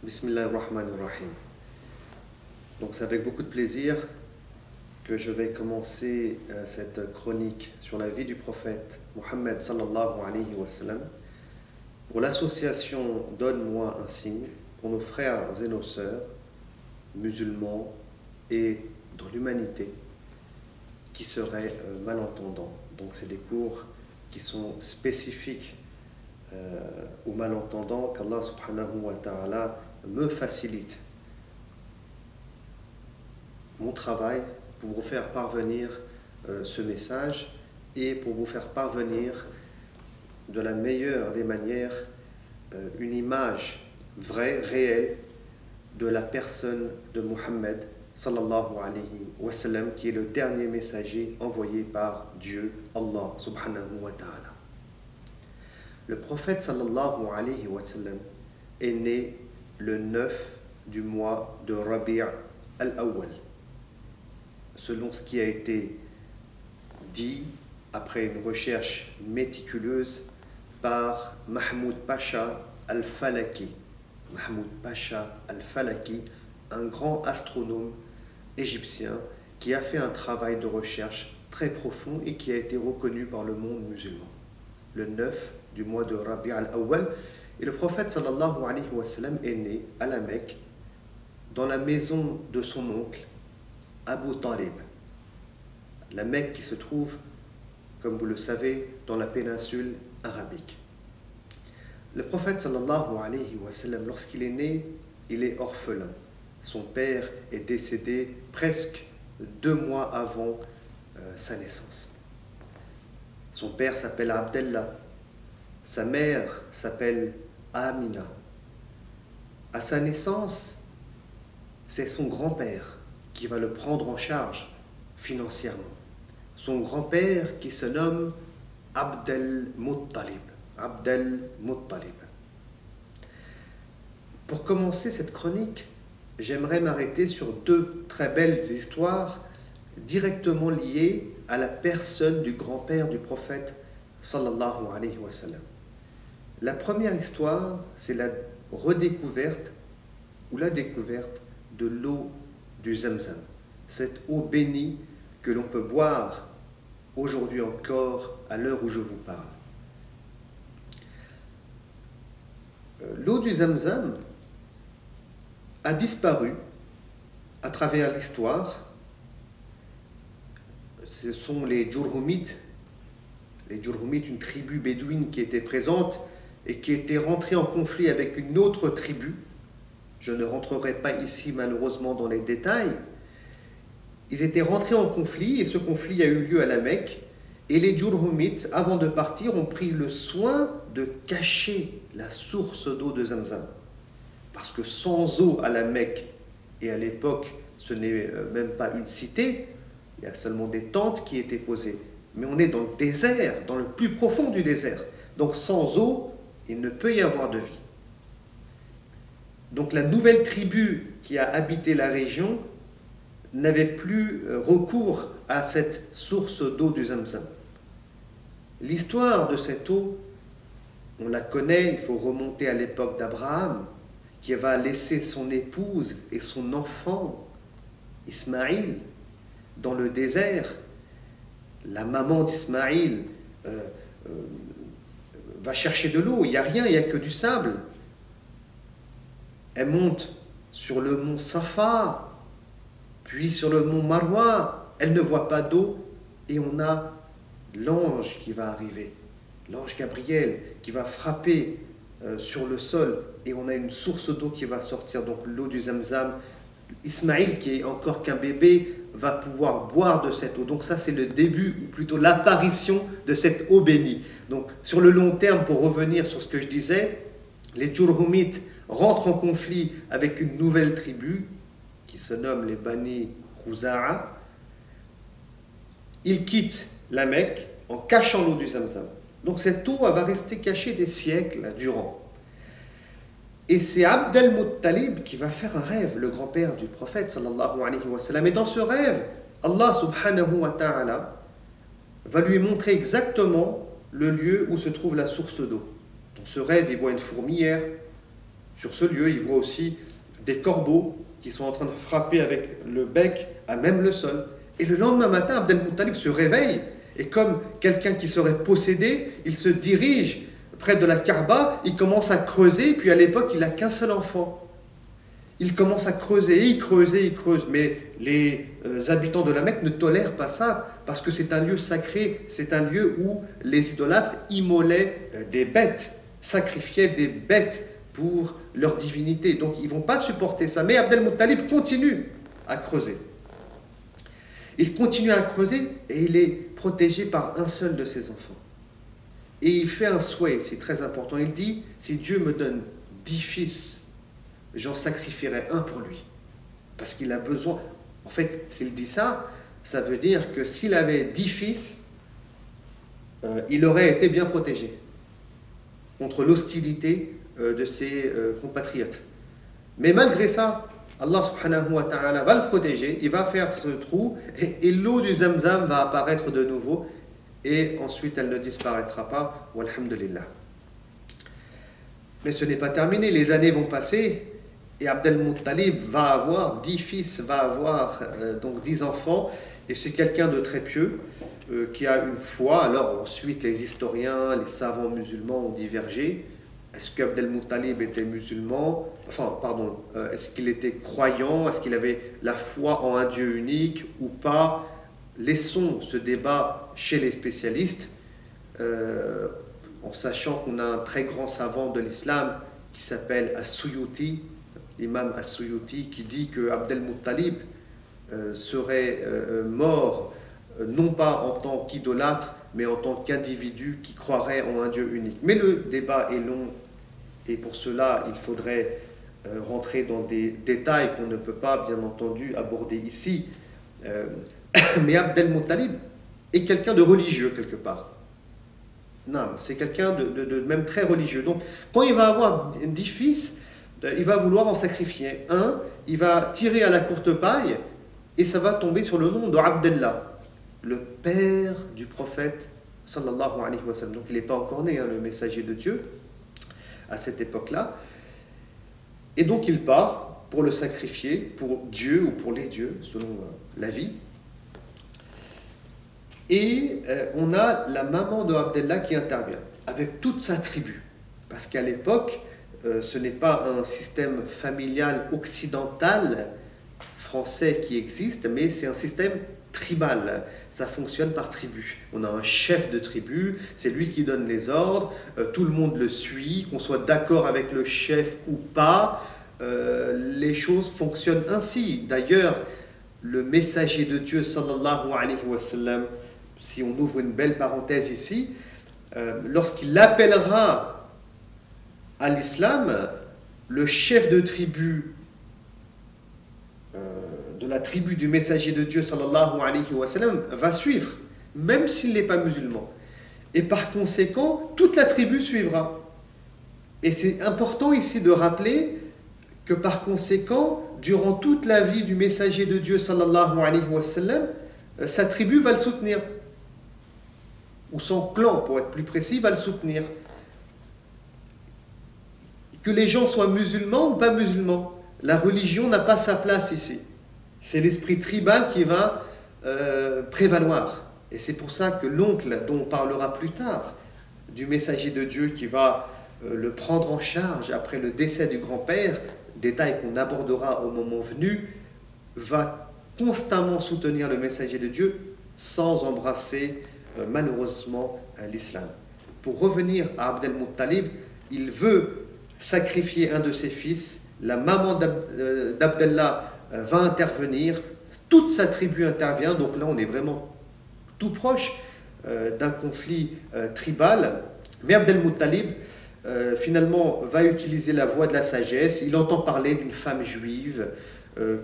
Bismillahirrahmanirrahim. Donc c'est avec beaucoup de plaisir que je vais commencer cette chronique sur la vie du prophète Mohammed sallallahu alayhi wa sallam pour l'association Donne-moi un signe pour nos frères et nos sœurs musulmans et dans l'humanité qui seraient malentendants. Donc c'est des cours qui sont spécifiques aux malentendants qu'Allah subhanahu wa ta'ala me facilite mon travail pour vous faire parvenir ce message et pour vous faire parvenir de la meilleure des manières une image vraie, réelle de la personne de Muhammad sallallahu alayhi wa sallam qui est le dernier messager envoyé par Dieu, Allah subhanahu wa ta'ala. Le prophète sallallahu alayhi wa sallam est né le 9 du mois de Rabi' al-Awwal. Selon ce qui a été dit après une recherche méticuleuse par Mahmoud Pasha al-Falaki. Mahmoud Pasha al-Falaki, un grand astronome égyptien qui a fait un travail de recherche très profond et qui a été reconnu par le monde musulman. Le 9 du mois de Rabi' al-Awwal, et le prophète sallallahu alayhi wa sallam est né à la Mecque, dans la maison de son oncle, Abu Talib. La Mecque qui se trouve, comme vous le savez, dans la péninsule arabique. Le prophète sallallahu alayhi wa sallam, lorsqu'il est né, il est orphelin. Son père est décédé presque 2 mois avant sa naissance. Son père s'appelle Abdallah. Sa mère s'appelle Amina. À sa naissance, c'est son grand-père qui va le prendre en charge financièrement. Son grand-père qui se nomme Abd al-Muttalib. Abd al-Muttalib. Pour commencer cette chronique, j'aimerais m'arrêter sur 2 très belles histoires directement liées à la personne du grand-père du prophète sallallahu alayhi wa sallam. La première histoire, c'est la redécouverte ou la découverte de l'eau du Zamzam. Cette eau bénie que l'on peut boire aujourd'hui encore à l'heure où je vous parle. L'eau du Zamzam a disparu à travers l'histoire. Ce sont les Jurhumites. Les Jurhumites, une tribu bédouine qui était présente et qui était rentrée en conflit avec une autre tribu. Je ne rentrerai pas ici malheureusement dans les détails. Ils étaient rentrés en conflit et ce conflit a eu lieu à la Mecque. Et les Jurhumites, avant de partir, ont pris le soin de cacher la source d'eau de Zamzam. Parce que sans eau à la Mecque, et à l'époque ce n'est même pas une cité, il y a seulement des tentes qui étaient posées. Mais on est dans le désert, dans le plus profond du désert. Donc sans eau, il ne peut y avoir de vie. Donc la nouvelle tribu qui a habité la région n'avait plus recours à cette source d'eau du Zamzam. L'histoire de cette eau, on la connaît, il faut remonter à l'époque d'Abraham, qui va laisser son épouse et son enfant, Ismaïl, dans le désert. La maman d'Ismaïl va chercher de l'eau, il n'y a rien, il n'y a que du sable. Elle monte sur le mont Safa, puis sur le mont Marwa, elle ne voit pas d'eau, et on a l'ange qui va arriver, l'ange Gabriel, qui va frapper sur le sol, et on a une source d'eau qui va sortir, donc l'eau du Zamzam. Ismaïl, qui est encore qu'un bébé, va pouvoir boire de cette eau. Donc ça, c'est le début, ou plutôt l'apparition de cette eau bénie. Donc sur le long terme, pour revenir sur ce que je disais, les Jurhumites rentrent en conflit avec une nouvelle tribu, qui se nomme les Bani Khuza'a. Ils quittent la Mecque en cachant l'eau du Zamzam. Donc cette eau elle va rester cachée des siècles durant. Et c'est Abd al-Muttalib qui va faire un rêve, le grand-père du prophète sallallahu alayhi wa sallam. Et dans ce rêve, Allah subhanahu wa ta'ala va lui montrer exactement le lieu où se trouve la source d'eau. Dans ce rêve, il voit une fourmilière. Sur ce lieu, il voit aussi des corbeaux qui sont en train de frapper avec le bec à même le sol. Et le lendemain matin, Abd al-Muttalib se réveille et comme quelqu'un qui serait possédé, il se dirige près de la Kaaba, il commence à creuser, puis à l'époque, il n'a qu'un seul enfant. Il commence à creuser, il creuse, mais les habitants de la Mecque ne tolèrent pas ça, parce que c'est un lieu sacré, c'est un lieu où les idolâtres immolaient des bêtes, sacrifiaient des bêtes pour leur divinité. Donc ils ne vont pas supporter ça. Mais Abd al-Muttalib continue à creuser. Il continue à creuser et il est protégé par un seul de ses enfants. Et il fait un souhait, c'est très important. Il dit, si Dieu me donne 10 fils, j'en sacrifierai un pour lui. Parce qu'il a besoin. En fait, s'il dit ça, ça veut dire que s'il avait 10 fils, il aurait été bien protégé contre l'hostilité de ses compatriotes. Mais malgré ça, Allah subhanahu wa ta'ala va le protéger, il va faire ce trou et l'eau du Zamzam va apparaître de nouveau et ensuite elle ne disparaîtra pas. Walhamdulillah. Mais ce n'est pas terminé, les années vont passer et Abd al-Muttalib va avoir 10 fils, va avoir donc 10 enfants et c'est quelqu'un de très pieux qui a une foi. Alors ensuite les historiens, les savants musulmans ont divergé. Est-ce qu'Abd al-Muttalib était musulman? Est-ce qu'il était croyant? Est-ce qu'il avait la foi en un Dieu unique ou pas? Laissons ce débat chez les spécialistes, en sachant qu'on a un très grand savant de l'islam qui s'appelle As-Suyuti, l'imam As-Suyuti, qui dit que Abd al-Muttalib serait mort non pas en tant qu'idolâtre, mais en tant qu'individu qui croirait en un Dieu unique. Mais le débat est long et pour cela, il faudrait rentrer dans des détails qu'on ne peut pas, bien entendu, aborder ici. Mais Abd al-Muttalib est quelqu'un de religieux, quelque part. Non, c'est quelqu'un de même très religieux. Donc, quand il va avoir 10 fils, il va vouloir en sacrifier un, il va tirer à la courte paille et ça va tomber sur le nom de Abdallah, le père du prophète sallallahu alayhi wa sallam. Donc il n'est pas encore né, le messager de Dieu, à cette époque-là. Et donc il part pour le sacrifier, pour Dieu ou pour les dieux, selon la vie. Et on a la maman de Abdallah qui intervient, avec toute sa tribu. Parce qu'à l'époque, ce n'est pas un système familial occidental français qui existe, mais c'est un système tribal, ça fonctionne par tribu. On a un chef de tribu, c'est lui qui donne les ordres, tout le monde le suit, qu'on soit d'accord avec le chef ou pas, les choses fonctionnent ainsi. D'ailleurs, le messager de Dieu, sallallahu alayhi wa sallam, si on ouvre une belle parenthèse ici, lorsqu'il appellera à l'islam, le chef de tribu de la tribu du messager de Dieu sallallahu alayhi wa sallam va suivre, même s'il n'est pas musulman. Et par conséquent, toute la tribu suivra. Et c'est important ici de rappeler que par conséquent, durant toute la vie du messager de Dieu sallallahu alayhi wa sallam, sa tribu va le soutenir. Ou son clan, pour être plus précis, va le soutenir. Que les gens soient musulmans ou pas musulmans, la religion n'a pas sa place ici. C'est l'esprit tribal qui va prévaloir. Et c'est pour ça que l'oncle, dont on parlera plus tard, du messager de Dieu qui va le prendre en charge après le décès du grand-père, détail qu'on abordera au moment venu, va constamment soutenir le messager de Dieu sans embrasser malheureusement l'islam. Pour revenir à Abd al-Muttalib, il veut sacrifier un de ses fils, la maman d'Abdallah va intervenir, toute sa tribu intervient, donc là on est vraiment tout proche d'un conflit tribal. Mais Abd al-Muttalib finalement va utiliser la voie de la sagesse. Il entend parler d'une femme juive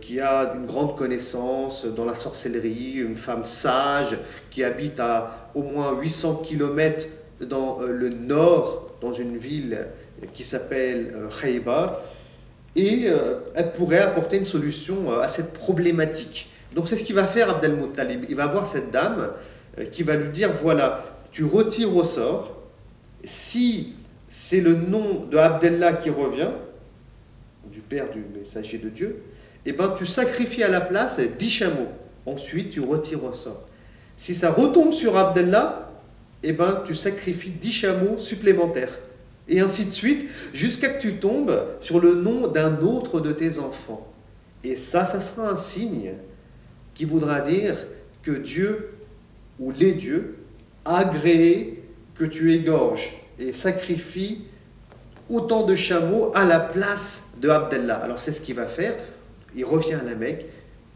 qui a une grande connaissance dans la sorcellerie, une femme sage qui habite à au moins 800 km dans le nord, dans une ville qui s'appelle Khaybar. Et elle pourrait apporter une solution à cette problématique. Donc c'est ce qu'il va faire Abd al-Muttalib. Il va voir cette dame qui va lui dire, voilà, tu retires au sort, si c'est le nom de Abdallah qui revient, du père du messager de Dieu, et ben tu sacrifies à la place 10 chameaux. Ensuite, tu retires au sort. Si ça retombe sur Abdallah, et ben tu sacrifies 10 chameaux supplémentaires. Et ainsi de suite, jusqu'à que tu tombes sur le nom d'un autre de tes enfants. Et ça sera un signe qui voudra dire que Dieu, ou les dieux, a agréé que tu égorges et sacrifies autant de chameaux à la place de Abdallah. Alors c'est ce qu'il va faire. Il revient à la Mecque,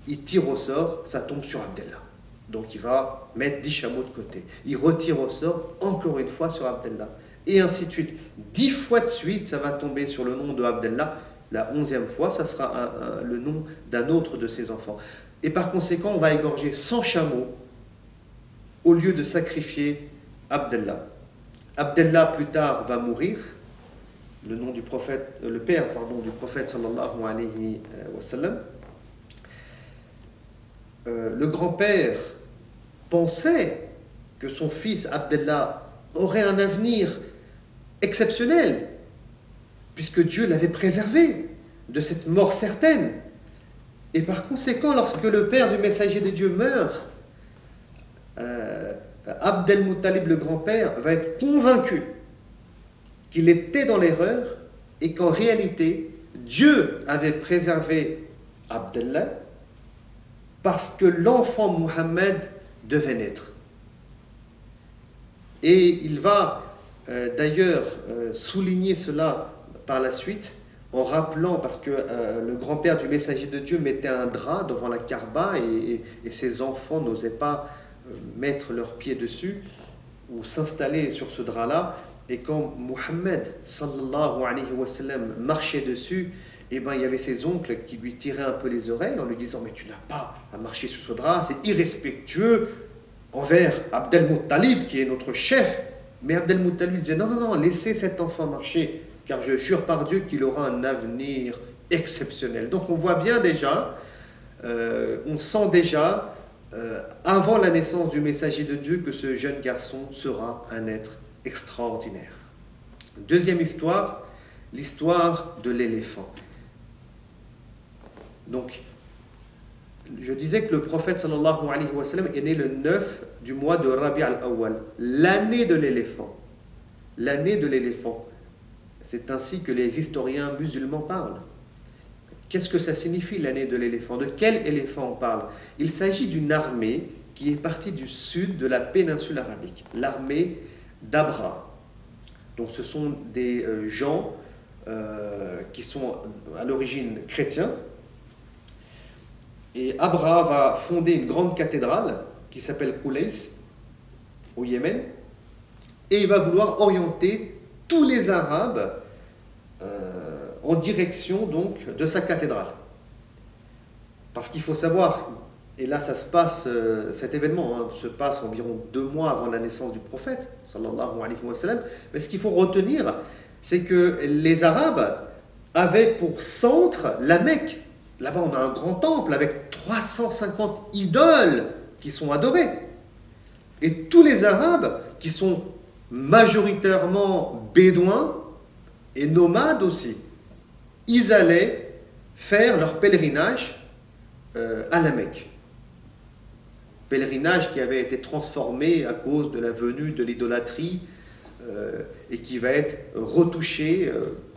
il tire au sort, ça tombe sur Abdallah. Donc il va mettre 10 chameaux de côté. Il retire au sort encore une fois sur Abdallah. Et ainsi de suite. 10 fois de suite, ça va tomber sur le nom de Abdallah. La 11e fois, ça sera le nom d'un autre de ses enfants. Et par conséquent, on va égorger 100 chameaux au lieu de sacrifier Abdallah. Abdallah, plus tard, va mourir. Le nom du prophète, le père, pardon, du prophète sallallahu alayhi wa sallam. Le grand-père pensait que son fils Abdallah aurait un avenir exceptionnel, puisque Dieu l'avait préservé de cette mort certaine. Et par conséquent, lorsque le père du messager de Dieu meurt, Abd al-Muttalib, le grand-père, va être convaincu qu'il était dans l'erreur et qu'en réalité, Dieu avait préservé Abdallah parce que l'enfant Muhammad devait naître. Et il va d'ailleurs souligner cela par la suite en rappelant, parce que le grand-père du messager de Dieu mettait un drap devant la Kaaba et ses enfants n'osaient pas mettre leurs pieds dessus ou s'installer sur ce drap-là. Et quand Muhammad sallallahu alayhi wa sallam marchait dessus, eh ben, il y avait ses oncles qui lui tiraient un peu les oreilles en lui disant « Mais tu n'as pas à marcher sur ce drap, c'est irrespectueux envers Abd al-Muttalib qui est notre chef. » Mais Abd al-Muttalib disait « Non, non, non, laissez cet enfant marcher, car je jure par Dieu qu'il aura un avenir exceptionnel. » Donc on voit bien déjà, on sent déjà, avant la naissance du messager de Dieu, que ce jeune garçon sera un être extraordinaire. Deuxième histoire, l'histoire de l'éléphant. Donc, je disais que le prophète sallallahu alayhi wa sallam est né le 9 du mois de Rabi' al-Awwal, l'année de l'éléphant. L'année de l'éléphant. C'est ainsi que les historiens musulmans parlent. Qu'est-ce que ça signifie l'année de l'éléphant? De quel éléphant on parle? Il s'agit d'une armée qui est partie du sud de la péninsule arabique, l'armée d'Abra. Donc ce sont des gens qui sont à l'origine chrétiens. Et Abra va fonder une grande cathédrale qui s'appelle Koulais au Yémen. Et il va vouloir orienter tous les Arabes en direction donc de sa cathédrale. Parce qu'il faut savoir, et là ça se passe, cet événement se passe environ 2 mois avant la naissance du prophète, sallallahu alayhi wa sallam, mais ce qu'il faut retenir, c'est que les Arabes avaient pour centre la Mecque. Là-bas on a un grand temple avec 350 idoles qui sont adorées. Et tous les Arabes qui sont majoritairement bédouins et nomades aussi, ils allaient faire leur pèlerinage à la Mecque. Pèlerinage qui avait été transformé à cause de la venue de l'idolâtrie et qui va être retouché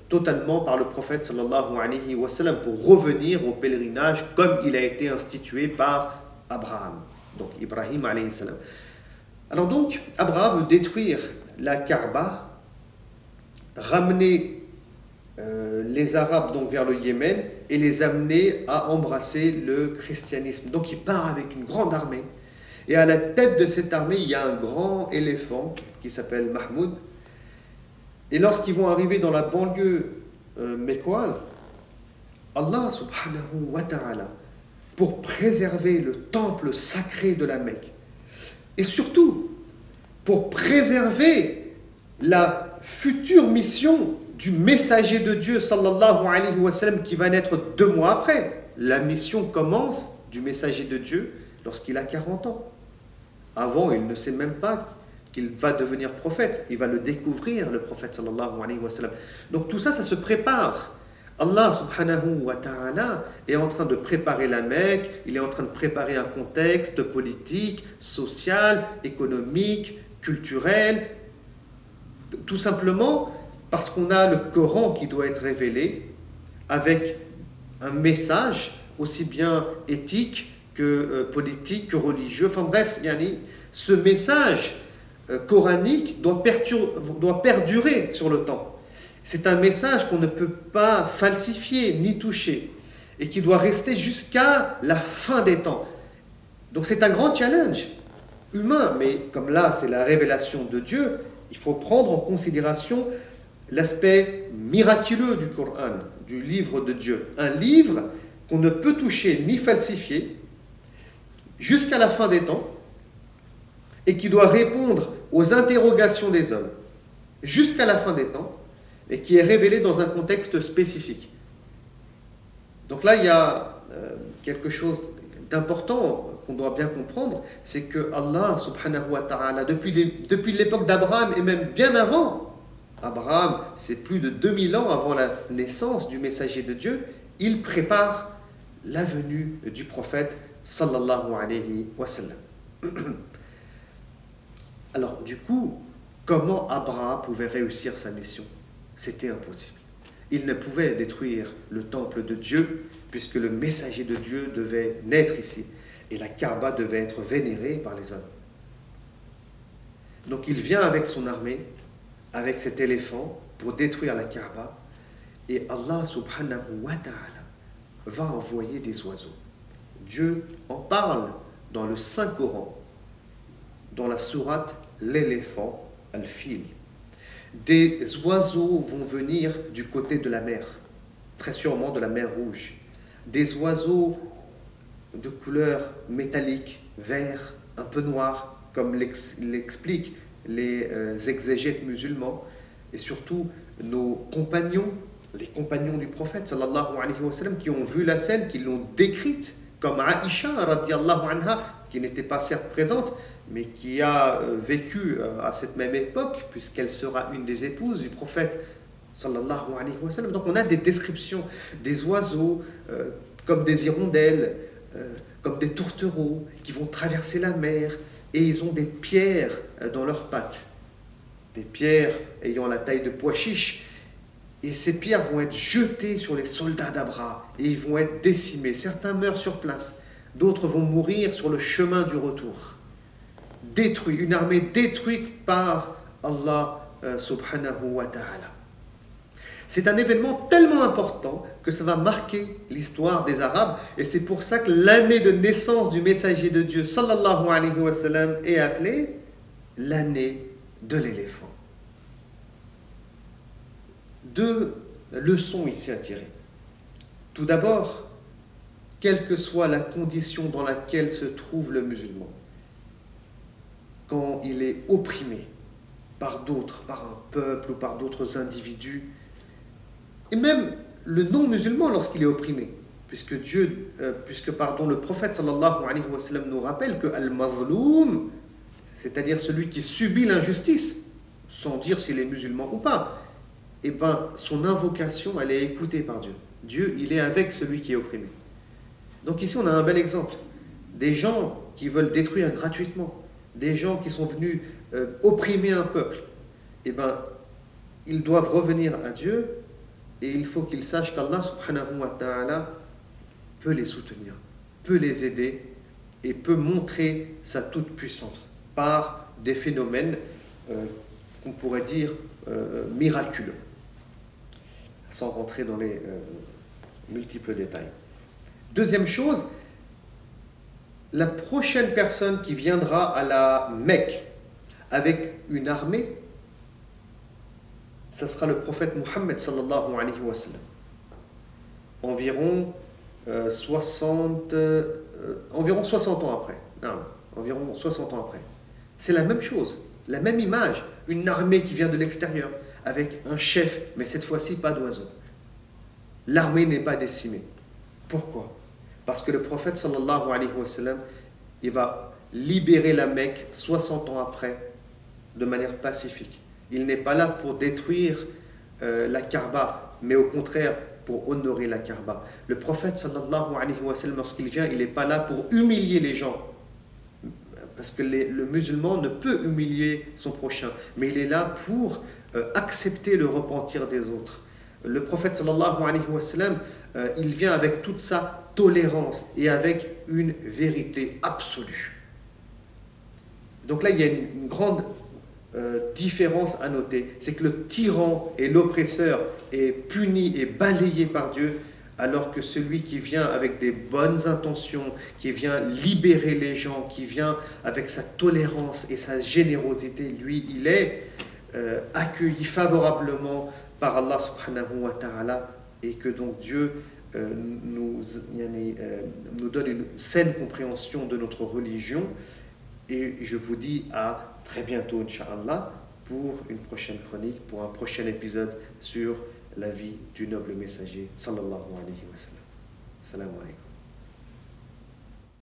totalement par le prophète sallallahu alayhi wa sallam pour revenir au pèlerinage comme il a été institué par Abraham, donc Ibrahim alayhi salam. Alors donc, Abraham veut détruire la Kaaba, ramener les Arabes donc vers le Yémen et les amener à embrasser le christianisme. Donc il part avec une grande armée. Et à la tête de cette armée, il y a un grand éléphant qui s'appelle Mahmoud. Et lorsqu'ils vont arriver dans la banlieue mécoise, Allah subhanahu wa ta'ala, pour préserver le temple sacré de la Mecque, et surtout pour préserver la future mission du messager de Dieu sallallahu alayhi wa sallam qui va naître 2 mois après. La mission commence du messager de Dieu lorsqu'il a 40 ans. Avant, il ne sait même pas qu'il va devenir prophète. Il va le découvrir, le prophète sallallahu alayhi wa sallam. Donc tout ça, ça se prépare Allah subhanahu wa ta'ala est en train de préparer la Mecque, il est en train de préparer un contexte politique, social, économique, culturel, tout simplement parce qu'on a le Coran qui doit être révélé avec un message aussi bien éthique que politique, que religieux. Enfin bref, ce message coranique doit perdurer sur le temps. C'est un message qu'on ne peut pas falsifier ni toucher et qui doit rester jusqu'à la fin des temps. Donc c'est un grand challenge humain, mais comme là c'est la révélation de Dieu, il faut prendre en considération l'aspect miraculeux du Coran, du livre de Dieu. Un livre qu'on ne peut toucher ni falsifier jusqu'à la fin des temps et qui doit répondre aux interrogations des hommes jusqu'à la fin des temps et qui est révélé dans un contexte spécifique. Donc là, il y a quelque chose d'important qu'on doit bien comprendre, c'est que Allah subhanahu wa ta'ala, depuis l'époque d'Abraham et même bien avant, Abraham, c'est plus de 2000 ans avant la naissance du messager de Dieu, il prépare la venue du prophète sallallahu alayhi wa sallam. Alors du coup, comment Abraham pouvait réussir sa mission? C'était impossible. Il ne pouvait détruire le temple de Dieu puisque le messager de Dieu devait naître ici et la Kaaba devait être vénérée par les hommes. Donc il vient avec son armée, avec cet éléphant pour détruire la Kaaba et Allah subhanahu wa ta'ala va envoyer des oiseaux. Dieu en parle dans le Saint-Coran, dans la sourate l'éléphant, al-fil. Des oiseaux vont venir du côté de la mer, très sûrement de la mer Rouge. Des oiseaux de couleur métallique, vert, un peu noir, comme l'expliquent les exégètes musulmans, et surtout nos compagnons, les compagnons du prophète, sallallahu alayhi wa sallam, qui ont vu la scène, qui l'ont décrite, comme Aïcha, radiallahu anha, qui n'était pas certes présente, mais qui a vécu à cette même époque, puisqu'elle sera une des épouses du prophète sallallahu alayhi wa sallam. Donc on a des descriptions des oiseaux comme des hirondelles, comme des tourtereaux qui vont traverser la mer et ils ont des pierres dans leurs pattes, des pierres ayant la taille de pois chiches. Et ces pierres vont être jetées sur les soldats d'Abraham et ils vont être décimés. Certains meurent sur place, d'autres vont mourir sur le chemin du retour. Détruit, une armée détruite par Allah subhanahu wa ta'ala. C'est un événement tellement important que ça va marquer l'histoire des Arabes et c'est pour ça que l'année de naissance du messager de Dieu sallallahu alayhi wa sallam est appelée l'année de l'éléphant. Deux leçons ici à tirer. Tout d'abord, quelle que soit la condition dans laquelle se trouve le musulman, quand il est opprimé par d'autres, par un peuple ou par d'autres individus, et même le non-musulman lorsqu'il est opprimé, puisque le prophète sallallahu alayhi wa sallam nous rappelle que al-mazloum, c'est-à-dire celui qui subit l'injustice, sans dire s'il est musulman ou pas, eh ben, son invocation, elle est écoutée par Dieu. Dieu, il est avec celui qui est opprimé. Donc ici, on a un bel exemple. Des gens qui veulent détruire gratuitement, des gens qui sont venus opprimer un peuple, eh ben, ils doivent revenir à Dieu et il faut qu'ils sachent qu'Allah subhanahu wa ta'ala peut les soutenir, peut les aider et peut montrer sa toute-puissance par des phénomènes qu'on pourrait dire miraculeux, sans rentrer dans les multiples détails. Deuxième chose, la prochaine personne qui viendra à la Mecque avec une armée, ça sera le prophète Mohammed sallallahu alayhi wa sallam. Environ 60 ans après. Non, environ 60 ans après. C'est la même chose, la même image. Une armée qui vient de l'extérieur, avec un chef, mais cette fois-ci pas d'oiseau. L'armée n'est pas décimée. Pourquoi? Parce que le prophète sallallahu alayhi wa sallam, il va libérer la Mecque 60 ans après, de manière pacifique. Il n'est pas là pour détruire la Kaaba, mais au contraire pour honorer la Kaaba. Le prophète sallallahu alayhi wa sallam, lorsqu'il vient, il n'est pas là pour humilier les gens. Parce que le musulman ne peut humilier son prochain, mais il est là pour accepter le repentir des autres. Le prophète sallallahu alayhi wa sallam, il vient avec toute sa tolérance et avec une vérité absolue. Donc là, il y a une grande différence à noter, c'est que le tyran et l'oppresseur est puni et balayé par Dieu, alors que celui qui vient avec des bonnes intentions, qui vient libérer les gens, qui vient avec sa tolérance et sa générosité, lui, il est accueilli favorablement par Allah subhanahu wa ta'ala, et que donc Dieu nous donne une saine compréhension de notre religion. Et je vous dis à très bientôt, Inch'Allah, pour une prochaine chronique, pour un prochain épisode sur la vie du noble messager, sallallahu alayhi wa sallam. Salam alaikum.